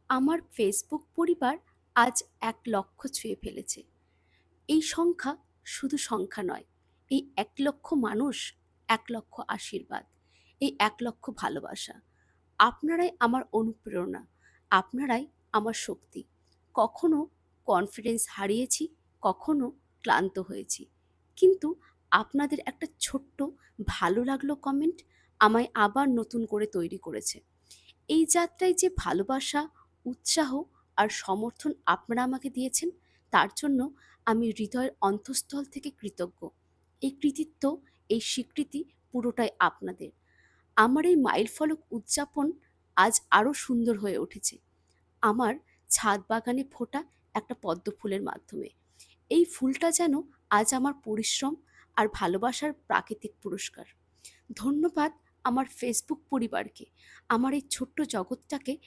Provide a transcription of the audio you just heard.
আমার ফেসবুক পরিবার আজ ১,০০,০০০ ছুঁয়ে ফেলেছে। এই সংখ্যা শুধু সংখ্যা নয়। এই ১,০০,০০০ মানুষ, ১,০০,০০০ আশীর্বাদ, এই ১,০০,০০০ ভালোবাসা। আপনারাই আমার অনুপ্রেরণা, আপনারাই আমার শক্তি। কখনো কনফিডেন্স হারিয়েছি, কখনো ক্লান্ত হয়েছি। কিন্তু আপনাদের একটা ছোট্ট ভালো লাগলো কমেন্ট আমায় আবার নতুন করে তৈরি করেছে। এই যাত্রায় যে ভালোবাসা, উৎসাহ আর সমর্থন আপনারা আমাকে দিয়েছেন, তার জন্য আমি হৃদয়ের অন্তঃস্থল থেকে কৃতজ্ঞ। এই কৃতিত্ব, এই স্বীকৃতি পুরোটাই আপনাদের। আমার এই মাইলফলক উদযাপন আজ আরও সুন্দর হয়ে উঠেছে। আমার ছাদ বাগানে ফোটা একটা পদ্ম ফুলের মাধ্যমে। এই ফুলটা যেন আজ আমার পরিশ্রম আর ভালোবাসার প্রাকৃতিক পুরস্কার। ধন্যবাদ আমার ফেসবুক পরিবারকে, আমার এই ছোট্ট জগৎটাকে